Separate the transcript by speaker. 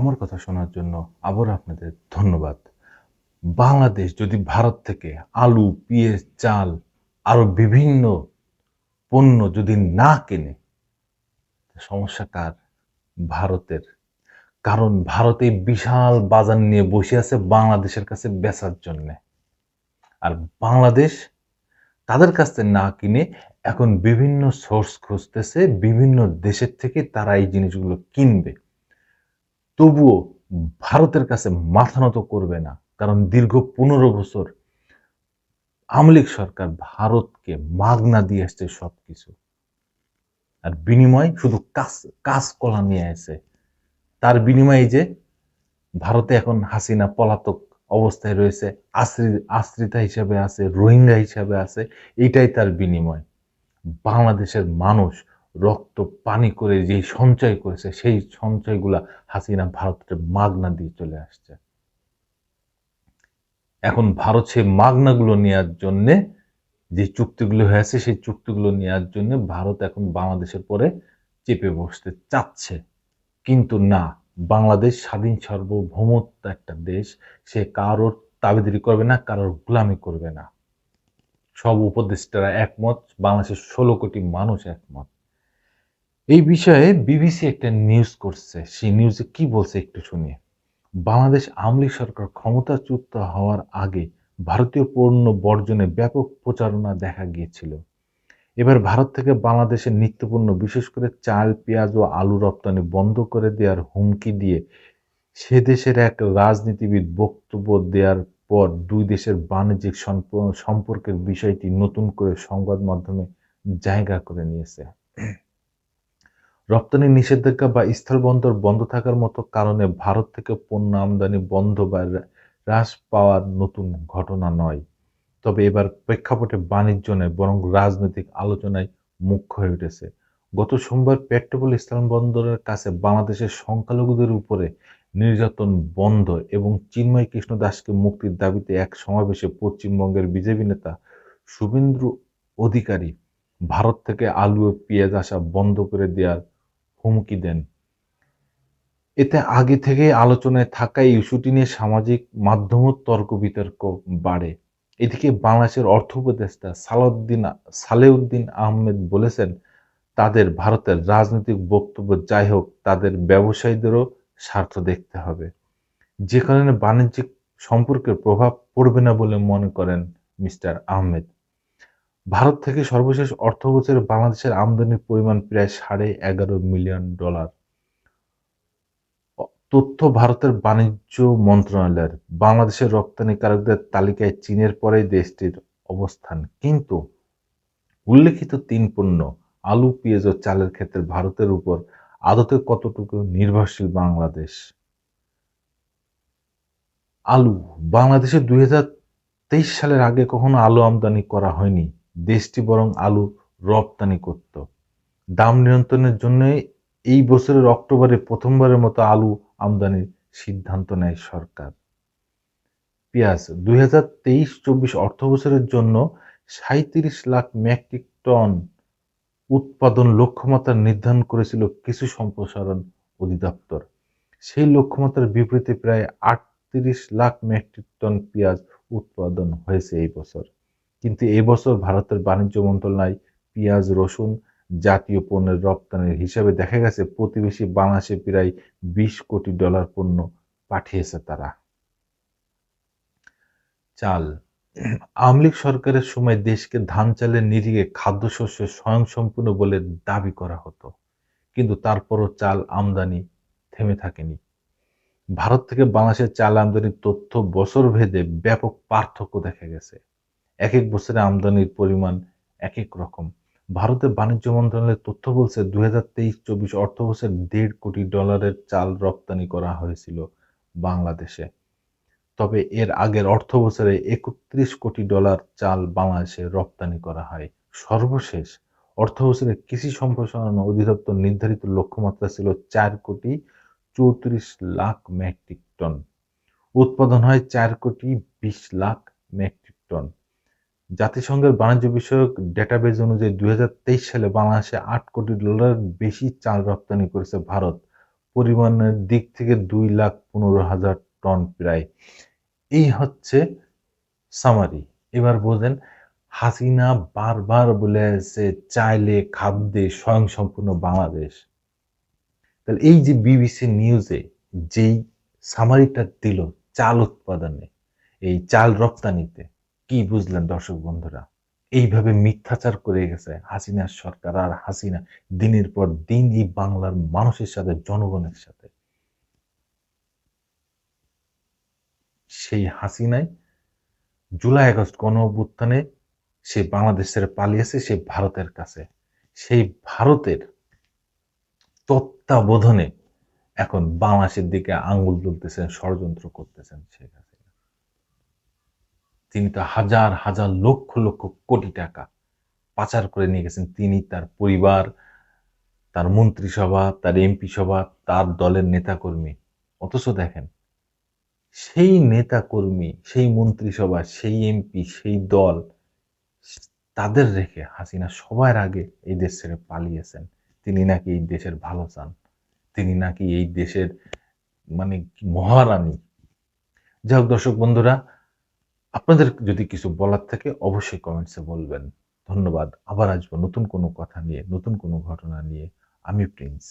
Speaker 1: আমার কথা শোনার জন্য আবারও আপনাদের ধন্যবাদ। বাংলাদেশ যদি ভারত থেকে আলু, পেঁয়াজ, চাল আরো বিভিন্ন পণ্য যদি না কেনে, সমস্যা কার? ভারতের। কারণ ভারত এই বিশাল বাজার নিয়ে বসে আছে বাংলাদেশের কাছে বেচার জন্যে। আর বাংলাদেশ তাদের কাছ থেকে না কিনে এখন বিভিন্ন সোর্স খুঁজতেছে, বিভিন্ন দেশের থেকে তারা এই জিনিসগুলো কিনবে। তবুও ভারতের কাছে মাথা নত করবে না। কারণ দীর্ঘ ১৫ বছর আওয়ামী লীগ সরকার ভারতকে মাগনা দিয়ে আসছে সবকিছু। আর বিনিময় শুধু কাঁচকলা নিয়ে আসে। তার বিনিময়ে যে ভারতে এখন হাসিনা পলাতক অবস্থায় রয়েছে, আশ্রিতা হিসেবে আছে, রোহিঙ্গা হিসেবে আছে, এটাই তার বিনিময়। বাংলাদেশের মানুষ রক্ত পানি করে যে সঞ্চয় করেছে, সেই সঞ্চয়গুলা হাসিনা ভারতের মাগনা দিয়ে চলে আসছে। এখন ভারত সেই মাগনাগুলো নেওয়ার জন্যে যে চুক্তিগুলো হয়েছে, সেই চুক্তিগুলো নেওয়ার জন্য ভারত এখন বাংলাদেশের পরে চেপে বসতে চাচ্ছে। কিন্তু না, বাংলাদেশ স্বাধীন সার্বভৌমত্ব একটা দেশ, সে কারোর দাবিদারি করবে না, কারোর গোলামি করবে না। সব উপদেষ্টারা একমত, বাংলাদেশের ১৬ কোটি মানুষ একমত। এই বিষয়ে বিবিসি একটা নিউজ করছে, সেই নিউজে কি বলছে একটু শুনি। বাংলাদেশ আওয়ামী লীগ সরকার ক্ষমতাচ্যুত হওয়ার আগে ভারতীয় পণ্য বর্জনে ব্যাপক প্রচারণা দেখা গিয়েছিল। এবার ভারত থেকে বাংলাদেশের নিত্যপণ্য বিশেষ করে চাল, পেঁয়াজ ও আলু রপ্তানি বন্ধ করে দেওয়ার হুমকি দিয়ে সে দেশের এক রাজনীতিবিদ বক্তব্য দেওয়ার পর দুই দেশের বাণিজ্যিক সম্পর্কের বিষয়টি নতুন করে সংবাদ মাধ্যমে জায়গা করে নিয়েছে। রপ্তানি নিষেধাজ্ঞা বা স্থলবন্দর বন্ধ থাকার মতো কারণে ভারত থেকে পণ্য আমদানি বন্ধ বা হ্রাস পাওয়ার নতুন ঘটনা নয়। তবে এবার প্রেক্ষাপটে বাণিজ্য নয়, বরং রাজনৈতিক আলোচনায় মুখ্য হয়ে উঠেছে। গত সোমবার পেট্রোপোল স্থলবন্দরের কাছে বাংলাদেশের সংখ্যালঘুদের উপরে নির্যাতন বন্ধ এবং চিন্ময় কৃষ্ণ দাসকে মুক্তির দাবিতে এক সমাবেশে পশ্চিমবঙ্গের বিজেপি নেতা শুভেন্দু অধিকারী ভারত থেকে আলু ও পেঁয়াজ আসা বন্ধ করে দেওয়ার হুমকি দেন। এতে আগে থেকেই আলোচনায় থাকা এই ইস্যুটি নিয়ে সামাজিক মাধ্যমেও তর্ক বিতর্ক বাড়ে। এদিকে বাংলাদেশের অর্থ উপদেষ্টা সালেউদ্দিন আহমেদ বলেছেন, তাদের ভারতের রাজনৈতিক বক্তব্য যাই হোক, তাদের ব্যবসায়ীদেরও স্বার্থ দেখতে হবে, যে কারণে বাণিজ্যিক সম্পর্কের প্রভাব পড়বে না বলে মনে করেন মিস্টার আহমেদ। ভারত থেকে সর্বশেষ অর্থবছরে বাংলাদেশের আমদানির পরিমাণ প্রায় $11.5 মিলিয়ন। তথ্য ভারতের বাণিজ্য মন্ত্রণালয়ের। বাংলাদেশের রপ্তানিকারকদের তালিকায় চীনের পরেই দেশটির অবস্থান। কিন্তু উল্লেখিত ৩ পণ্য আলু, পেঁয়াজ ও চালের ক্ষেত্রে ভারতের উপর আদতে কতটুকু নির্ভরশীল বাংলাদেশ? আলু। বাংলাদেশে ২০২৩ সালের আগে কখনো আলু আমদানি করা হয়নি। দেশটি বরং আলু রপ্তানি করত। দাম নিয়ন্ত্রণের জন্য এই বছরের অক্টোবরে প্রথমবারের মতো আলু আমদানির সিদ্ধান্ত নেয় সরকার। পেঁয়াজ ২০২৩-২৪ অর্থবছরের জন্য ৩৭ লাখ মেট্রিক টন উৎপাদন লক্ষ্যমাত্রা নির্ধারণ করেছিল কৃষি সম্প্রসারণ অধিদপ্তর। সেই লক্ষ্যমাত্রার বিপরীতে প্রায় ৩৮ লাখ মেট্রিক টন পেঁয়াজ উৎপাদন হয়েছে এই বছর। কিন্তু এই বছর ভারতের বাণিজ্য মন্ত্রণালয় পেঁয়াজ, রসুন জাতীয় পণ্যের রপ্তানির হিসাবে দেখা গেছে প্রতিবেশী বাংলাদেশে প্রায় $20 কোটি পণ্য পাঠিয়েছে তারা। চাল। আওয়ামী লীগ সরকারের সময় দেশকে ধান চালের নিরিখে খাদ্যশস্যে স্বয়ংসম্পূর্ণ বলে দাবি করা হতো। কিন্তু তারপরও চাল আমদানি থেমে থাকেনি। ভারত থেকে বাংলাদেশের চাল আমদানির তথ্য বছরভেদে ব্যাপক পার্থক্য দেখা গেছে। একেক বছরে আমদানির পরিমাণ একেক রকম। ভারতের বাণিজ্য মন্ত্রণালয়ের তথ্য বলছে ২০২৩-২৪ অর্থবছরে $১.৫ কোটি চাল রপ্তানি করা হয়েছিল বাংলাদেশে। তবে এর আগের অর্থবছরে $৩১ কোটি চাল বাংলাদেশে রপ্তানি করা হয়। সর্বশেষ অর্থবছরে কৃষি সম্প্রসারণ অধিদপ্তর নির্ধারিত লক্ষ্যমাত্রা ছিল ৪,৩৪,০০,০০০ মেট্রিক টন। উৎপাদন হয় ৪,২০,০০,০০০ মেট্রিক টন। জাতিসংঘের বাণিজ্য বিষয়ক ডেটাবেজ অনুযায়ী ২০২৩ সালে বাংলাদেশে $৮ কোটি বেশি চাল রপ্তানি করেছে ভারত। পরিমাণের দিক থেকে 2,15,000 টন প্রায়। এই হচ্ছে সামারি। এবার বোঝেন, হাসিনা বারবার বলে আসছে চাইলে খাদ্যে স্বয়ংসম্পূর্ণ বাংলাদেশ। তাহলে এই যে বিবিসি নিউজে যেই সামারিটা দিল চাল উৎপাদনে, এই চাল রপ্তানিতে, কি বুঝলেন দর্শক বন্ধুরা? এইভাবে মিথ্যাচার করে গেছে হাসিনার সরকার, আর হাসিনা দিনের পর দিন এই বাংলার মানুষের সাথে, জনগণের সাথে। সেই হাসিনাই জুলাই আগস্ট গণ অভ্যুত্থানে সে বাংলাদেশ ছেড়ে পালিয়েছে সে ভারতের কাছে। সেই ভারতের তত্ত্বাবধানে এখন বাংলাদেশের দিকে আঙ্গুল তুলতেছেন, ষড়যন্ত্র করতেছেন শেখ হাসিনা। তিনি তো হাজার হাজার লক্ষ লক্ষ কোটি টাকা পাচার করে নিয়ে গেছেন, তিনি, তার পরিবার, তার মন্ত্রিসভা, তার এমপি সভা, তার দলের নেতাকর্মী। অথচ দেখেন, সেই নেতাকর্মী, সেই মন্ত্রিসভা, সেই এমপি, সেই দল, তাদের রেখে হাসিনা সবার আগে এই দেশ ছেড়ে পালিয়েছেন। তিনি নাকি এই দেশের ভালো চান, তিনি নাকি এই দেশের মানে মহারানী। যাই হোক দর্শক বন্ধুরা, আপনাদের যদি কিছু বলার থাকে অবশ্যই কমেন্টসে বলবেন। ধন্যবাদ। আবার আসবো নতুন কোনো কথা নিয়ে, নতুন কোনো ঘটনা নিয়ে। আমি প্রিন্স।